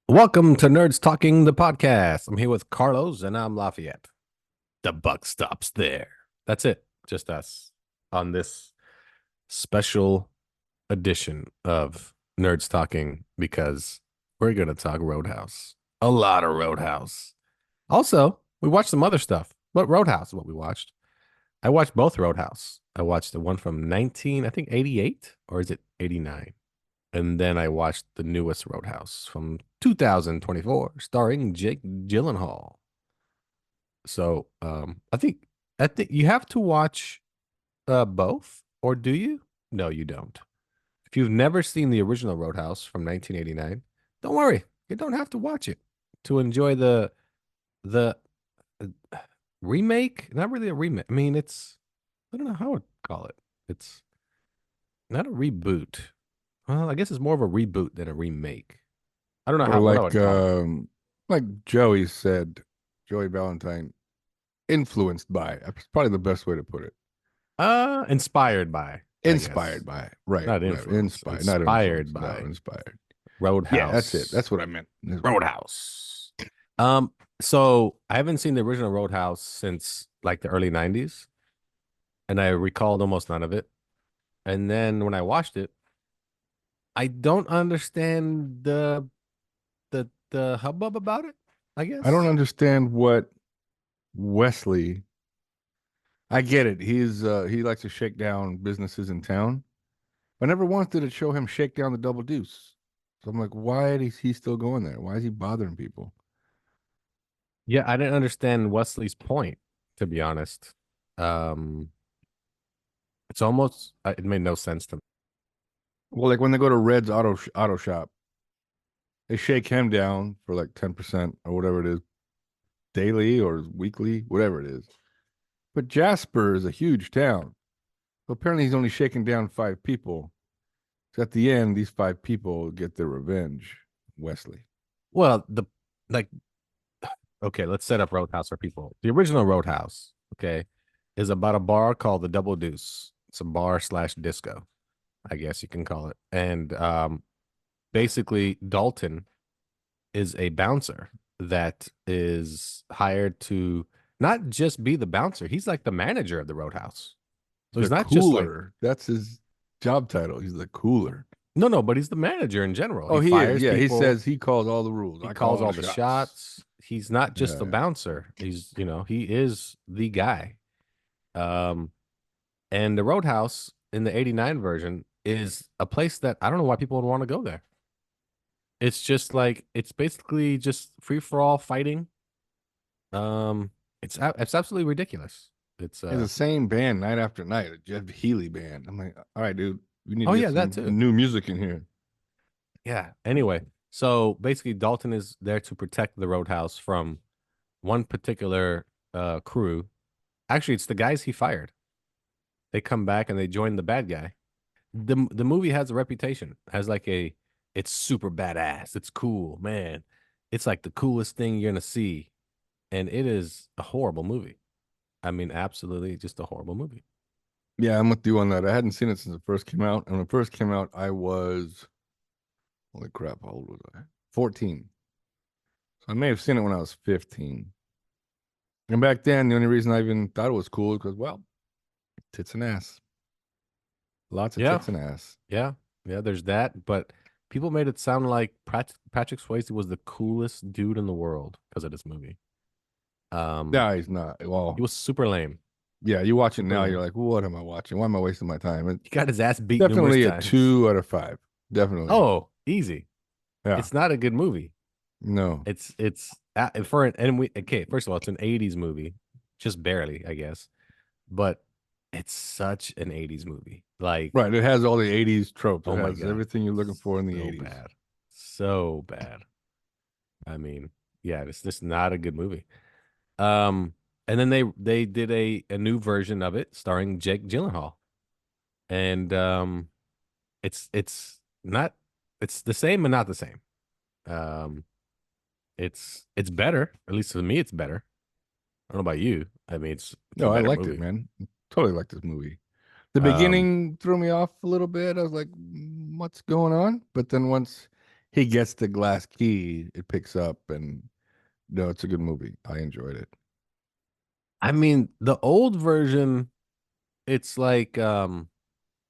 Welcome to Nerds Talking the podcast. I'm here with Carlos and I'm Lafayette. The buck stops there. That's it. Just us on this special edition of Nerds Talking because we're going to talk Roadhouse. A lot of Roadhouse. Also, we watched some other stuff, but Roadhouse is what we watched. I watched both Roadhouse. I watched the one from 19, I think 88, or is it 89? And then I watched the newest Roadhouse from 2024, starring Jake Gyllenhaal. So I think you have to watch both, or do you? No, you don't. If you've never seen the original Roadhouse from 1989, don't worry, you don't have to watch it to enjoy the remake. Not really a remake. I mean, it's I don't know how to call it. It's not a reboot. Well, I guess it's more of a reboot than a remake. I don't know Or how what I would call it. like Joey said, Joey Valentine, influenced by. That's probably the best way to put it. Inspired by, I guess. Inspired by. Right, Not right. influence. Inspired, not Inspired influenced. No, by inspired. Yeah, that's it. Roadhouse. That's what I meant. Roadhouse. Um, so I haven't seen the original Roadhouse since like the early 90s, and I recalled almost none of it. And then when I watched it, I don't understand the hubbub about it, I I don't guess. understand what Wesley. I get it. He likes to shake down businesses in town. But never once did it show him shake down the double deuce. So I'm like, why is he still going there? Why is he bothering people? Yeah, I didn't understand Wesley's point, to be honest. Um, it's almost it made no sense to me. Well, like when they go to Red's auto shop, they shake him down for like 10% or whatever it is, daily or weekly, whatever it is. But Jasper is a huge town. So apparently he's only shaking down five people. So at the end, these five people get their revenge. Wesley. Well, the like okay, let's set up Roadhouse for people. The original Roadhouse, okay, is about a bar called the Double Deuce. It's a bar slash disco, I guess you can call it. And basically, Dalton is a bouncer that is hired to not just be the bouncer, he's like the manager of the Roadhouse. So he's The not just like, cooler. That's his job title. He's the cooler. no, but he's the manager in general. Oh, He he is. fires Yeah, he people, says he calls all the rules. he I call calls all the all the shots. shots. He's not just the Yeah. bouncer. He is the guy. Um, And the Roadhouse in the 89 version is a place that I don't know why people would want to go there. It's just like it's basically just free for all fighting. It's absolutely ridiculous. It's It's the same band night after night, a Jeff Healy band. I'm like, all right, dude, we need oh to get yeah, that some too. new music in here. Yeah. Anyway, so basically Dalton is there to protect the Roadhouse from one particular crew. Actually, it's the guys he fired. They come back and they join the bad guy. The movie has a reputation, has like a it's super badass. It's cool, man. It's like the coolest thing you're gonna see. And it is a horrible movie. I mean, absolutely just a horrible movie. Yeah, I'm with you on that. I hadn't seen it since it first came out. And when it first came out, I was, holy crap, how old was I? 14. So I may have seen it when I was 15. And back then, the only reason I even thought it was cool is because, well, tits and ass. Lots of Yeah, tits and ass. yeah, yeah, there's that. But people made it sound like Patrick Swayze was the coolest dude in the world because of this movie. Um, No, he's not. he Well, was super lame. yeah, you watch it Super now, you're lame. like, what am I watching? Why am I wasting my time? It's He got his ass beat numerous definitely a times. 2 out of 5. Definitely. Oh, easy. Yeah. It's not a good movie. No. It's for an and we okay. First of all, it's an '80s movie, just barely, I guess, but it's such an '80s movie. Like, Right. It has all the 80s tropes. It oh my has god, everything you're looking for in the so 80s. bad, so bad. I mean, yeah, it's just not a good movie. Um, and then they did a new version of it starring Jake Gyllenhaal, and it's not it's the same but not the same. Um, it's better, at least for me, it's better. I don't know about you. I mean, it's a No, I better liked it, movie. man. Totally liked this movie. The Um, beginning threw me off a little bit. I was like, what's going on? But then once he gets the glass key, it picks up, and no, it's a good movie. I enjoyed it. I mean, the old version, it's like the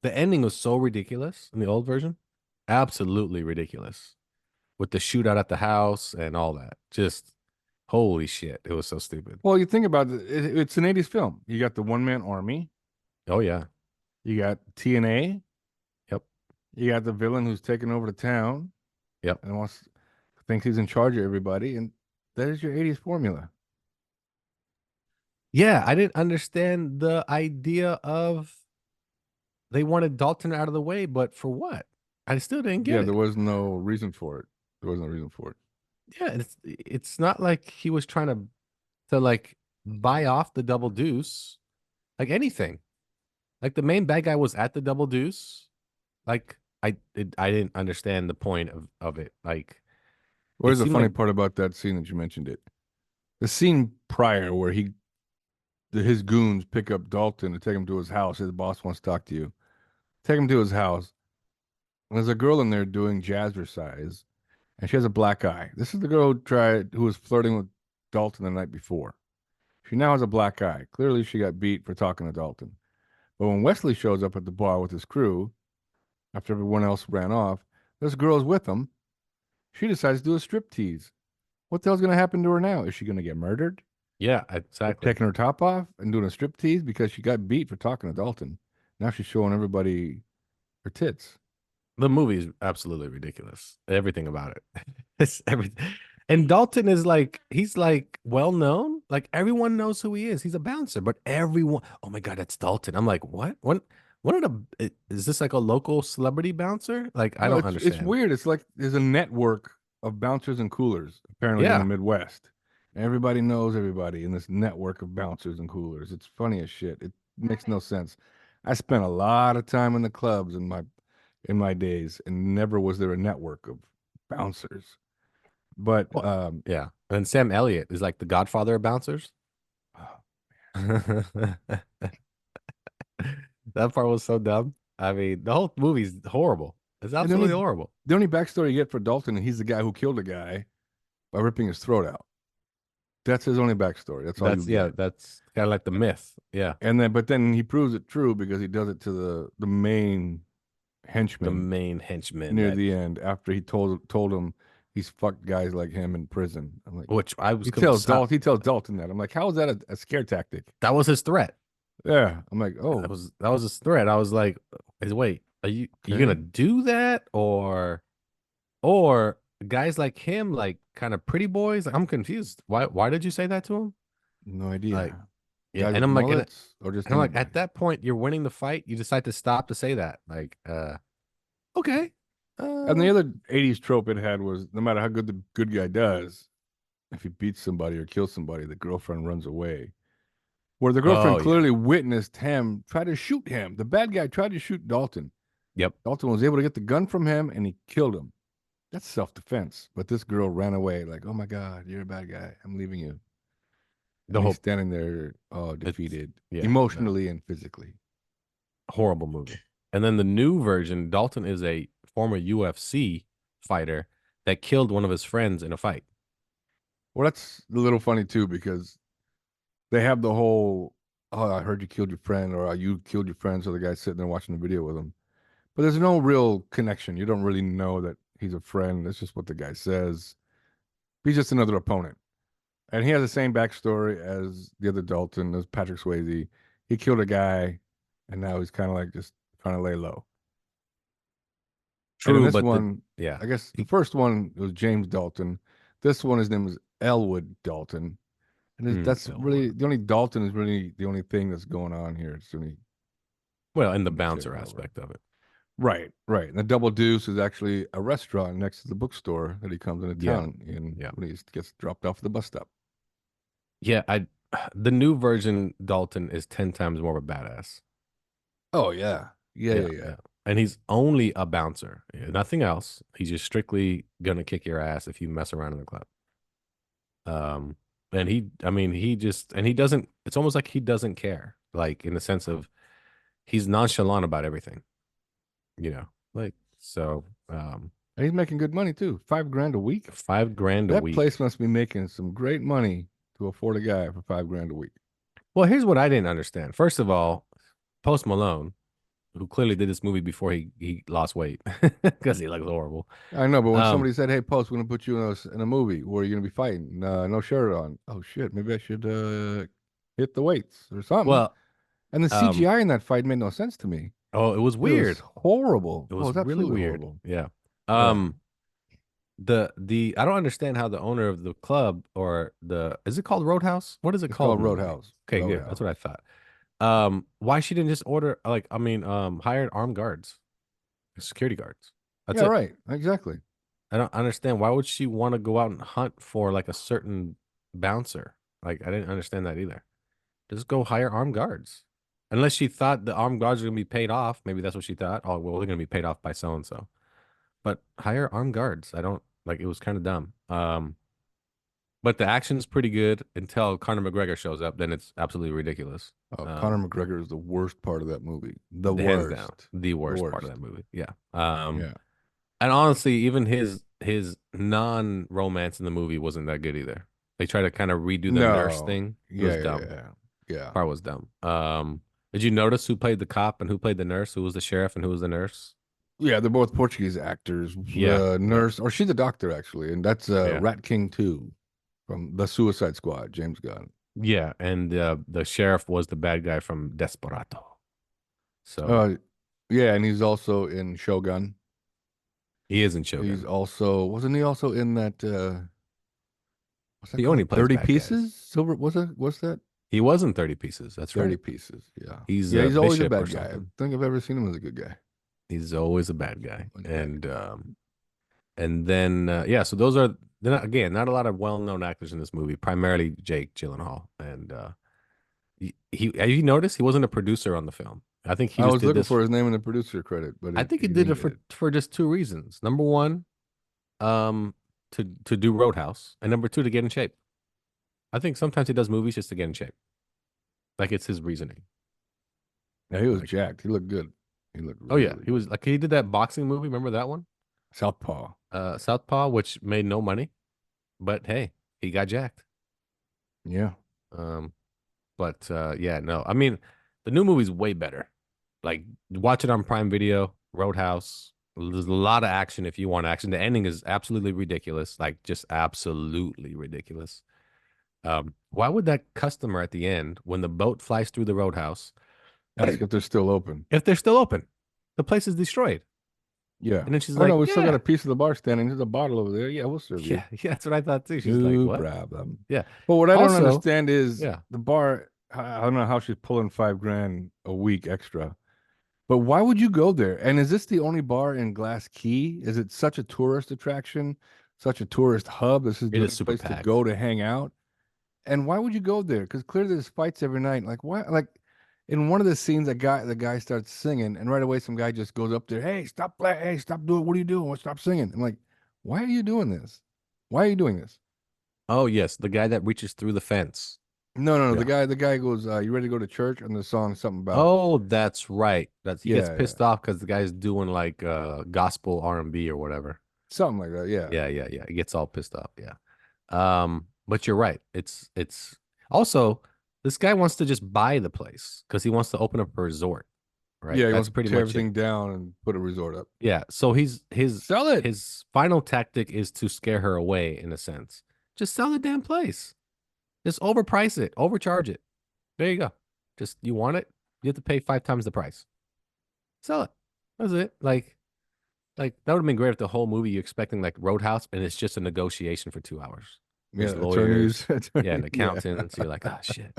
ending was so ridiculous in the old version. Absolutely ridiculous. With the shootout at the house and all that. Just holy shit. It was so stupid. Well, you think about it, it's an 80s film. You got the one man army, Oh yeah. you got TNA, Yep. you got the villain who's taking over the town Yep. and wants thinks he's in charge of everybody, and that is your 80s formula. Yeah, I didn't understand the idea of they wanted Dalton out of the way, but for what? I still didn't get Yeah, there it. was no reason for it. There was no reason for it. Yeah, it's not like he was trying to like buy off the double deuce, like anything. Like the main bad guy was at the double deuce. Like I didn't understand the point of it. Like What it is the seemed funny like part about that scene that you mentioned it? The scene prior where his goons pick up Dalton and take him to his house. His boss wants to talk to you. Take him to his house. And there's a girl in there doing jazzercise, and she has a black eye. This is the girl who was flirting with Dalton the night before. She now has a black eye. Clearly, she got beat for talking to Dalton. But when Wesley shows up at the bar with his crew, after everyone else ran off, this girl's with him. She decides to do a strip tease. What the hell's going to happen to her now? Is she going to get murdered? yeah, For exactly. taking her top off and doing a strip tease because she got beat for talking to Dalton. Now she's showing everybody her tits. The movie is absolutely ridiculous. Everything about it. It's everything. And Dalton is like he's like well known. Like everyone knows who he is. He's a bouncer, but everyone, oh my God, that's Dalton. I'm like, what? One of the is this like a local celebrity bouncer? Like I No, don't it's understand. weird. It's like there's a network of bouncers and coolers apparently in the Yeah. Midwest. Everybody knows everybody in this network of bouncers and coolers. It's funny as shit. It makes no sense. I spent a lot of time in the clubs in my days, and never was there a network of bouncers. But What? Yeah. And Sam Elliott is like the godfather of bouncers. That part was so dumb. I mean, the whole movie's horrible. It's and absolutely horrible. the only backstory you get for Dalton, he's the guy who killed a guy by ripping his throat out. That's his only backstory. That's all you That's yeah, get. that's kind of like the myth. Yeah. And then, but then he proves it true because he does it to the main The henchman main henchman near that the end after he told him he's fucked guys like him in prison. I'm like, which I was He tells Dalton that. I'm like, how is that a scare tactic? that was his threat. Yeah. I'm like, That oh, was that was his threat. I was like, wait, are you gonna okay. do that or guys like him, like kind of pretty boys? Like, I'm confused. Why did you say that to him? No Like, idea. yeah, Guys and with I'm like, mullets or just I'm like, anybody. at that point, you're winning the fight. You decide to stop to say that. Like, okay. And Uh the other 80s trope it had was no matter how good the good guy does, if he beats somebody or kills somebody, the girlfriend runs away. Where the girlfriend oh yeah. clearly witnessed him try to shoot him. The bad guy tried to shoot Dalton. Yep. Dalton was able to get the gun from him and he killed him. That's self defense. But this girl ran away, like, oh my God, you're a bad guy. I'm leaving you. The And he's whole standing there, it's defeated yeah, no. emotionally and physically. Horrible movie. And then the new version, Dalton is a former UFC fighter that killed one of his friends in a fight. Well, that's a little funny too because they have the whole, oh, I heard you killed your friend or you killed your friend. So the guy's sitting there watching the video with him. But there's no real connection. You don't really know that he's a friend. That's just what the guy says. He's just another opponent. And he has the same backstory as the other Dalton, as Patrick Swayze. He killed a guy, and now he's kind of like just trying to lay low. And in True, this but the one, yeah. I guess the first one was James Dalton. This one, his name was Elwood Dalton. And that's really Elwood. the only Dalton is really the only thing that's going on here. It's the only Well, and the thing that's bouncer carrying over. aspect of it. Right, right. And the Double Deuce is actually a restaurant next to the bookstore that he comes into Yeah. town in Yeah. when he gets dropped off at the bus stop. Yeah, I the new version Dalton is 10 times more of a badass. Oh yeah, yeah, Yeah, yeah, yeah. yeah. And he's only a bouncer. Yeah, nothing else. He's just strictly gonna kick your ass if you mess around in the club. Um, and I mean, he doesn't, it's almost like he doesn't care, like in the sense of he's nonchalant about everything, you know, like, so, And he's making good money too. 5 grand a week. 5 grand a That week. place must be making some great money to afford a guy for 5 grand a week. Well, here's what I didn't understand. First of all, Post Malone, who clearly did this movie before he lost weight because he looks horrible. I know, but when Um, somebody said, "Hey, Post, we're gonna put you in a movie where you're gonna be fighting, no shirt on," oh shit, maybe I should hit the weights or something. well, And the um, CGI in that fight made no sense to me. oh, it was It was weird. horrible. It Oh, it was was really absolutely weird. horrible. Yeah. Yeah, The I don't understand how the owner of the club or the is it called Roadhouse? What is it it's called called in the movie? Roadhouse. Okay, good. That's Roadhouse. what I thought. Why she didn't just order hired armed guards, security guards. That's Yeah, it. right. Exactly. I don't understand. Why would she want to go out and hunt for like a certain bouncer? Like I didn't understand that either. Just go hire armed guards. Unless she thought the armed guards were gonna be paid off. Maybe that's what she thought. Oh, well, they're gonna be paid off by so and so. But hire armed guards. I don't like it was kind of dumb. But the action is pretty good until Conor McGregor shows up. Then it's absolutely ridiculous. Oh, Conor Um, McGregor is the worst part of that movie. The Hands down, worst. the The worst part of worst. that movie. Yeah. Yeah. And honestly, even his non-romance in the movie wasn't that good either. They try to kind of redo the nurse No. thing. It Yeah, was yeah, dumb. yeah. Yeah. Part was dumb. Did you notice who played the cop and who played the nurse? Who was the sheriff and who was the nurse? Yeah, they're both Portuguese actors. Yeah, The yeah, nurse, or she's a doctor actually, and that's yeah, Rat King 2 from the Suicide Squad, James Gunn. yeah. And the sheriff was the bad guy from Desperado. So Uh, yeah, and he's also in Shogun. he is in He's Shogun. also wasn't he also in that what's that He only called? plays 30 bad guys. Pieces? Silver what's that? He was in 30 Pieces. That's 30 right. Pieces. Yeah. He's Yeah, a he's always a bishop or bad guy. I something. don't think I've ever seen him as a good guy. He's always a bad guy. Always a bad guy. And then yeah, so those are they're not, again not a lot of well-known actors in this movie. Primarily Jake Gyllenhaal, and he have you noticed he wasn't a producer on the film. I think he I just was did looking this. for his name in the producer credit, but I it, think he he did didn't it get it. for just two reasons. Number one, um, to do Roadhouse, and number two, to get in shape. I think sometimes he does movies just to get in shape. Like it's his reasoning. Yeah, he was Like, jacked. He looked good. He looked oh yeah, really he was good. like he did that boxing movie. Remember that one? Southpaw. Southpaw, which made no money, but hey, he got jacked. Yeah. Um, but yeah, no, I mean, the new movie's way better. Like, watch it on Prime Video, Roadhouse. There's a lot of action if you want action. The ending is absolutely ridiculous, like just absolutely ridiculous. Why would that customer at the end, when the boat flies through the Roadhouse, Ask if they're still open. if they're still open, the place is destroyed, Yeah. and then she's Oh no, like, we still got "Yeah, a piece of the bar standing. There's a bottle over there. Yeah, we'll serve you. yeah, yeah." That's what I thought too. She's like, No "What?" problem. Yeah. But what I don't Also, understand is yeah, the bar. I don't know how she's pulling 5 grand a week extra. But why would you go there? And is this the only bar in Glass Key? Is it such a tourist attraction, such a tourist hub? This is it the is only super place to packed. go to hang out. And why would you go there? Because clearly there's fights every night. Like why? Like in one of the scenes, the guy starts singing, and right away some guy just goes up there. Hey, stop! Hey, stop doing! What are you doing? Stop singing! I'm like, why are you doing this? Why are you doing this? Oh yes, the guy that reaches through the fence. No, no, no. Yeah. The guy goes, "You ready to go to church?" And the song something about, Oh, that's right. That's he gets yeah, yeah, pissed off because the guy's doing like gospel R&B or whatever. something like that. Yeah, Yeah, yeah, yeah. He gets all pissed off. Yeah. But you're right. It's also this guy wants to just buy the place because he wants to open up a resort, right? yeah. He That's wants to pretty tear much it. everything down and put a resort up. Yeah. So he's Sell it. his final tactic is to scare her away in a sense. Just sell the damn place. Just overprice it, overcharge it. There you go. Just you want it, you have to pay 5 times the price. Sell it. That's it. Like that would have been great if the whole movie you're expecting like Roadhouse and it's just a negotiation for 2 hours. Yeah, There's lawyers, attorneys, yeah, and attorney. Yeah, accountants. You're like, ah, shit,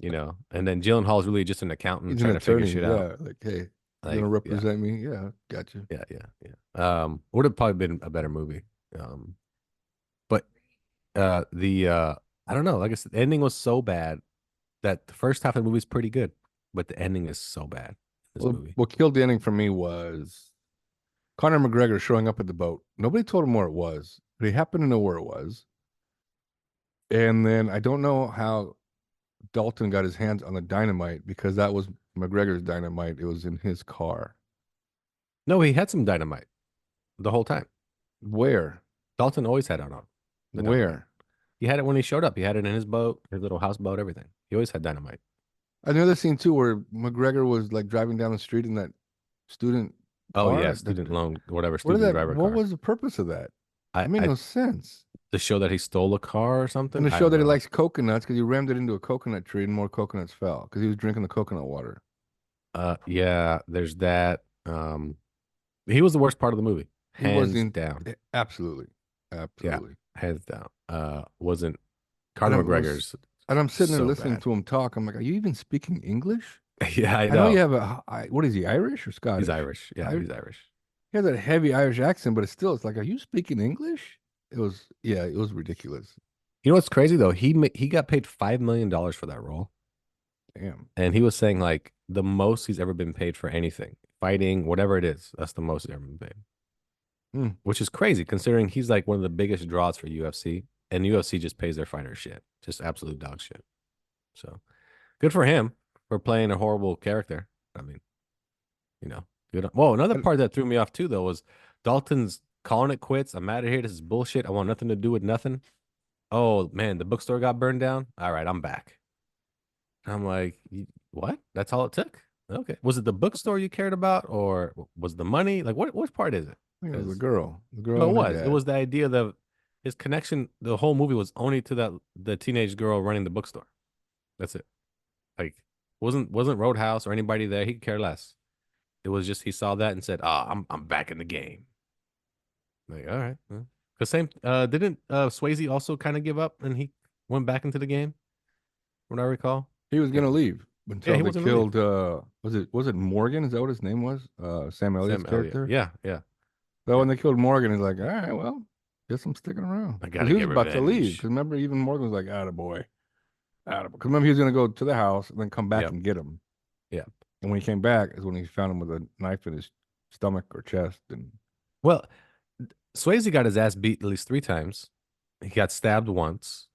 and then Gyllenhaal is really just an accountant he's an trying to figure attorney. shit out. Yeah, like, hey, you're Like, gonna yeah, represent me? Yeah, gotcha. yeah, yeah, yeah. Would have probably been a better movie. But the I don't know. Like I said, the ending was so bad that the first half of the movie is pretty good, but the ending is so bad in this Well, movie. what killed the ending for me was Conor McGregor showing up at the boat. Nobody told him where it was, but he happened to know where it was. And then I don't know how Dalton got his hands on the dynamite because that was McGregor's dynamite. It was in his car. No, he had some dynamite the whole time. Where? Dalton always had it on the dynamite. Where? He had it when he showed up. He had it in his boat, his little houseboat, everything. He always had dynamite. Another scene too where McGregor was like driving down the street in that student Oh yeah, car. student loan, whatever, What is student that? driver What car. was the purpose of that? It made I no sense. to show that he stole a car or And something. to I show don't that he know. likes coconuts because he rammed it into a coconut tree and more coconuts fell because he was drinking the coconut water. Yeah, there's that. He was the worst part of the movie, He was hands in down. absolutely, Yeah, absolutely. hands down. Wasn't And Conor McGregor's I'm sitting there so listening bad. to him talk. I'm like, are you even speaking English? Yeah, I I know you know. have what is he, Irish or He's Scottish? Irish. Yeah, I, he's Irish. he has that heavy Irish accent, but it's like, are you speaking English? Yeah, it was ridiculous. You know what's crazy though? He got paid $5 million for that role, Damn. and he was saying like the most he's ever been paid for anything, fighting, whatever it is. That's the most he's ever been paid, Hmm. which is crazy considering he's like one of the biggest draws for UFC, and UFC just pays their fighters shit, just absolute dog shit. So good for him for playing a horrible character. I mean, good. Whoa, another I- part that threw me off too though was Dalton's calling it quits. I'm out of here. This is bullshit. I want nothing to do with nothing. Oh man, the bookstore got burned down. All right, I'm back. I'm like, what? That's all it took? Okay. Was it the bookstore you cared about, or was the money? Like, what part is it? think it was Because the girl no, it and her was. It dad. was the idea that his connection. The whole movie was only to the teenage girl running the bookstore. That's it. Like, wasn't Roadhouse or anybody there? He could care less. It was just he saw that and said, "Ah, I'm back in the game." Like, all right. Because same didn't Swayze also kind of give up and he went back into the game, when I recall? He was Can't gonna remember. leave Yeah, until he they wasn't gonna leave. killed was it Morgan? Is that what his name was? Sam Elliott's Sam Elliott. character. Yeah, yeah, So yeah. when they killed Morgan, he's like, all right, well, guess I'm sticking around. I Because gotta he was get about to leave. revenge. Because remember, even Morgan was like, attaboy. Attaboy. Because remember, he was gonna go to the house and then come back Yep. and get him. Yeah. And when he came back is when he found him with a knife in his stomach or chest. And Well, Swayze got his ass beat at least 3 times. He got stabbed once.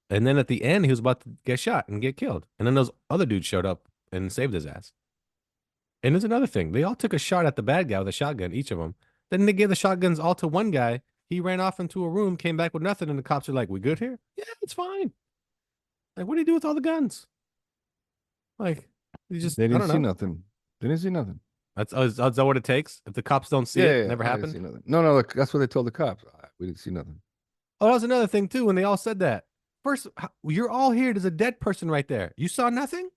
And then at the end, he was about to get shot and get killed. And then those other dudes showed up and saved his ass. And there's another thing. They all took a shot at the bad guy with a shotgun, each of them. Then they gave the shotguns all to one guy. He ran off into a room, came back with nothing, and the cops are like, "We good here? Yeah, it's fine." Like, what do you do with all the guns? Like, you just, they I didn't don't see know. nothing. They didn't see nothing. Is that what it takes? If the cops don't see Yeah, it, yeah, yeah. never I didn't see happened. nothing. No, no, look, that's what they told the cops. We didn't see nothing. Oh, that was another thing too. When they all said that, first, you're all here. There's a dead person right there. You saw nothing.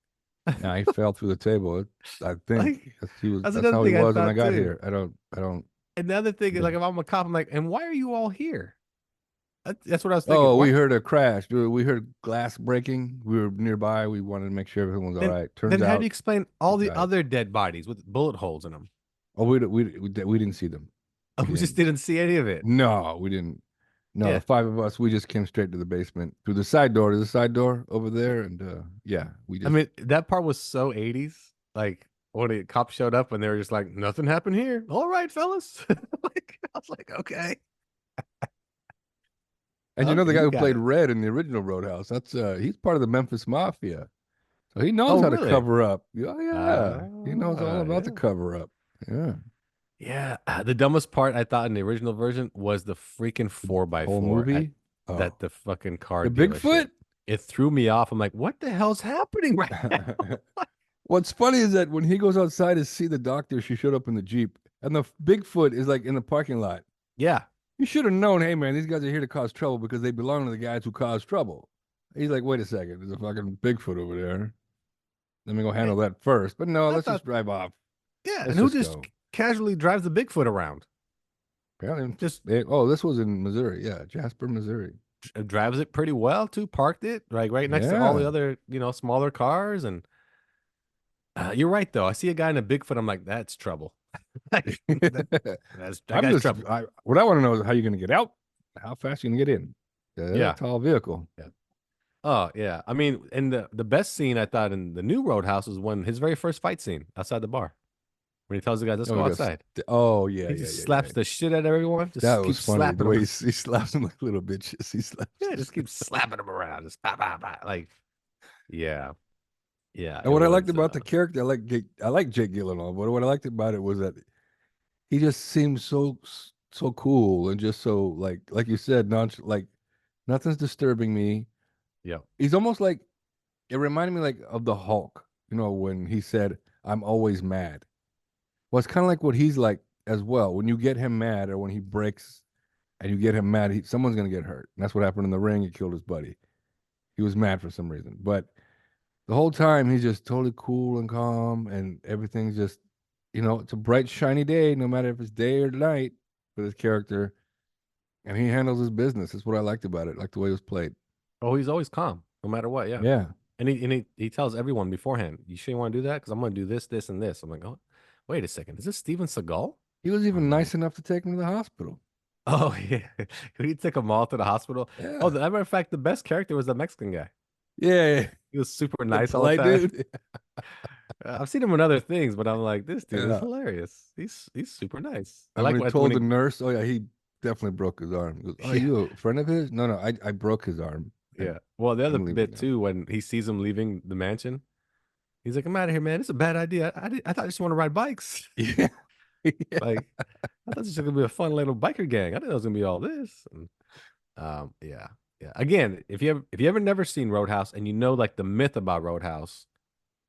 Nah, he fell through the table. I think Like, that's that's that's another how he thing I was when I thought got too. here. I don't. And the other thing is, Yeah. like, if I'm a cop, I'm like, and why are you all here? That's what I was thinking. Oh, Why? we heard a crash. Dude, we heard glass breaking. We were nearby. We wanted to make sure everything was all Then, right. Turns then how do you out explain he all the died. other dead bodies with bullet holes in them? Oh, we didn't see them. We We just didn't. didn't see any of it. No, we didn't. No, the Yeah. five of us, we just came straight to the basement through the side door. There's a side door over there, and yeah, we I just. mean, that part was so 80s. Like, when the cops showed up and they were just like, nothing happened here. All right, fellas. Like, I was like, okay. And you know the Okay, guy you who got played it. Red in the original Roadhouse? That's he's part of the Memphis Mafia, so he knows Oh, how to really? cover up. Oh yeah, he knows all about the Yeah. cover up. Yeah, Yeah. The dumbest part I thought in the original version was the freaking four by whole four at movie. Oh, the fucking car the dealership. Bigfoot. It threw me off. I'm like, what the hell's happening right now? What's funny is that when he goes outside to see the doctor, she showed up in the Jeep, and the Bigfoot is like in the parking lot. Yeah. You should have known, hey man, these guys are here to cause trouble because they belong to the guys who cause trouble. He's like, wait a second, there's a fucking Bigfoot over there. Let me go I, handle that first. But no, I let's just thought, drive off. yeah. And Let's who just just go. casually drives the Bigfoot around? Apparently, Just oh, this was in Missouri. Yeah, Jasper, Missouri. drives it pretty well too. Parked it like right next to all the Yeah. other, smaller cars. And you're right though. I see a guy in a Bigfoot. I'm like, that's trouble. Like, that I'm guy's just, trouble. what I want to know is how you're going to get out, how fast you're going to get in. Yeah, Yeah. tall vehicle. Yeah. Oh yeah. I mean, and the best scene I thought in the new Roadhouse was when his very first fight scene outside the bar when he tells the guys, "Let's Oh, go he goes, outside." oh, yeah, He yeah, just yeah, slaps yeah. the shit out of everyone. That Just was keeps funny. The slapping way them. he slaps them like little bitches. He slaps Yeah, them. just keeps slapping them around. Just bah, bah, bah. Like, yeah, yeah. And It what I liked was. about the character, I like Jake Gyllenhaal, but what I liked about it was that he just seemed so so cool and just so like you said, non like nothing's disturbing me. Yeah. He's almost like it reminded me like of the Hulk, when he said, "I'm always mad." Well, it's kind of like what he's like as well. When you get him mad, or when he breaks and you get him mad, someone's gonna get hurt. And that's what happened in the ring. He killed his buddy. He was mad for some reason, but the whole time he's just totally cool and calm, and everything's just, it's a bright, shiny day, no matter if it's day or night for this character, and he handles his business. That's what I liked about it, like the way it was played. Oh, he's always calm, no matter what. Yeah. Yeah, And he tells everyone beforehand, you sure you want to do that? Because I'm going to do this, this, and this. I'm like, oh, wait a second. Is this Steven Seagal? he was even I'm like, nice enough to take him to the hospital. oh, yeah. He took them all to the hospital. Oh, Yeah, as a matter of fact, the best character was the Mexican guy. yeah, He was super the nice all the polite time. dude. I've seen him in other things, but I'm like, this dude is Yeah, hilarious. He's super nice. I and when like he when told the he, nurse, "Oh yeah, he definitely broke his arm." He goes, "Oh, yeah, you a friend of his?" No, no, I broke his arm, and yeah. Well, the other I'm leaving bit now. too, when he sees him leaving the mansion, he's like, I'm out of here, man. It's a bad idea. I thought I just want to ride bikes. Yeah, yeah. Like, I thought this was gonna be a fun little biker gang. I didn't know it was gonna be all this. And, yeah, yeah. Again, if you ever never seen Roadhouse and you know like the myth about Roadhouse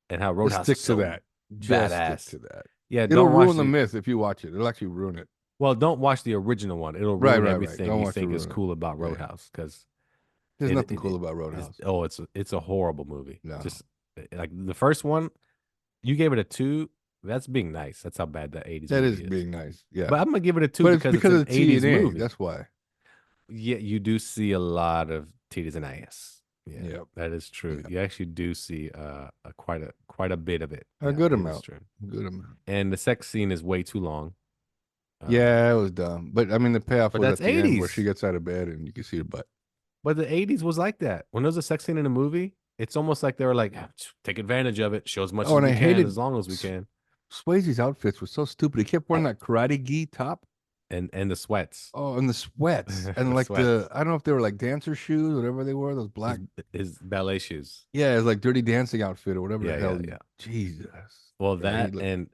and how Just Roadhouse is stick to so that. Just stick badass, to that. yeah, It'll don't watch ruin the the myth if you watch it. It'll actually ruin it. don't watch the original one. It'll Right, ruin right, right. everything Don't you watch it think is ruin it. cool about Yeah, yeah. Roadhouse because There's it, nothing it, cool it about is Roadhouse. it's a horrible movie. No. Just like the first one, you gave it a two. That's being nice. That's how bad that 80s That is movie is. being nice. Yeah. But I'm gonna give it a two But it's because it's because an of the T and 80s A. movie. That's why. Yeah, you do see a lot of titties and ass. Yeah, Yep. that is true. Yeah. You actually do see quite a bit of it. A Yeah, good it is amount. true. A good amount. And the sex scene is way too long. Uh, Yeah, it was dumb. But I mean, the payoff but was that's at the end where she 80s. gets out of bed and you can see her butt. But the 80s was like that. When there's a sex scene in a movie, it's almost like they were like, "Ah, take advantage of it, show as much Oh, as and I we can, hated as long as we can." Swayze's outfits were so stupid. He kept wearing that karate gi top. And the sweats. Oh, and the sweats. And The like sweats. I don't know if they were like dancer shoes, whatever they were, those His black. his ballet shoes. Yeah, it's like dirty dancing outfit or whatever the Yeah, hell. yeah, yeah. Jesus. Well, Yeah, he that looked. and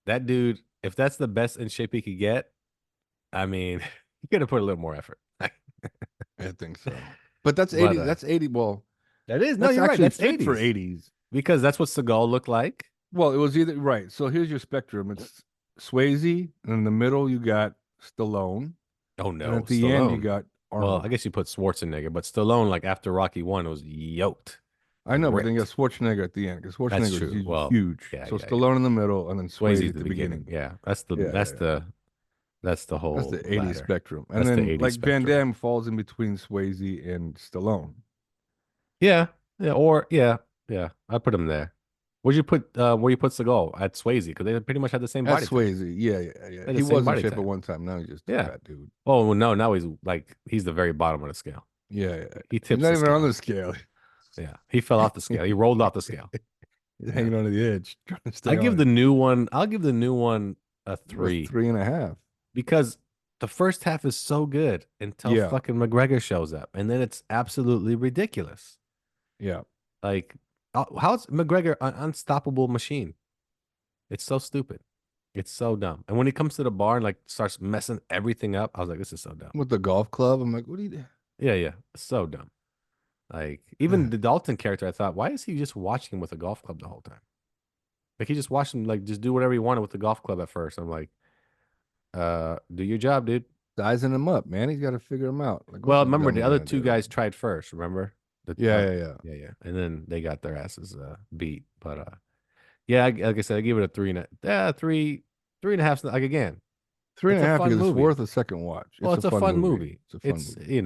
that dude, if that's the best in shape he could get, I mean, he could have put a little more effort. I think so. But that's But 80. That's 80. Well, that is no, that's you're right. actually That's fit for 80s 80s. because that's what Seagal looked like. Well, it was either right. So here's your spectrum. It's Swayze, and in the middle you got Stallone, Oh and no, at the end you Stallone. got Well, I Arnold. guess you put Schwarzenegger, but Stallone, like after Rocky One, was yoked I and know, but then you got ripped. Schwarzenegger at the end because That's Schwarzenegger was true. Well, huge. yeah, So yeah, yeah. Stallone in the middle, and then Swayze Swayze's at the the beginning. beginning. Yeah, that's the Yeah, that's yeah, yeah. the that's the That's whole the 80s ladder. spectrum. And That's the then 80s like Van spectrum. Damme falls in between Swayze and Stallone. Yeah, yeah, or yeah, yeah. I put him there. Where you put Seagal at Swayze because they pretty much had the same That's body type. Swayze. Yeah, yeah, yeah. They had He the same was in body shape at type. one time. Now he's just a Yeah. fat dude. Oh well, no, now he's the very bottom of the scale. Yeah, yeah. He He's tips not the even on scale. the scale. Yeah, he fell off the scale. He rolled off the scale. He's Yeah, hanging on the edge, trying to I stay give on the it. new one. I'll give the new one a A three 3.5. because the first half is so good until Yeah, fucking McGregor shows up, and then it's absolutely ridiculous. yeah. Like, how's McGregor an unstoppable machine? It's so stupid. It's so dumb. And when he comes to the bar and like starts messing everything up, I was like, this is so dumb. With the golf club, I'm like, what do you do? Yeah, yeah, so dumb. Like even the Dalton character, I thought, why is he just watching him with a golf club the whole time? Like he just watched him like just do whatever he wanted with the golf club at first. I'm like, do your job, dude. Sizing him up, man. He's got to figure him out. Like, what's Well, this remember the dummy other gonna two do? guys tried first. Remember Yeah, yeah, yeah. yeah, yeah, and then they got their asses beat. But yeah, like I said, I give it a three and a half. Like again, Three it's and a a half fun because it's movie. worth a second watch. Well, It's a it's a fun fun movie. movie. It's a fun It's movie.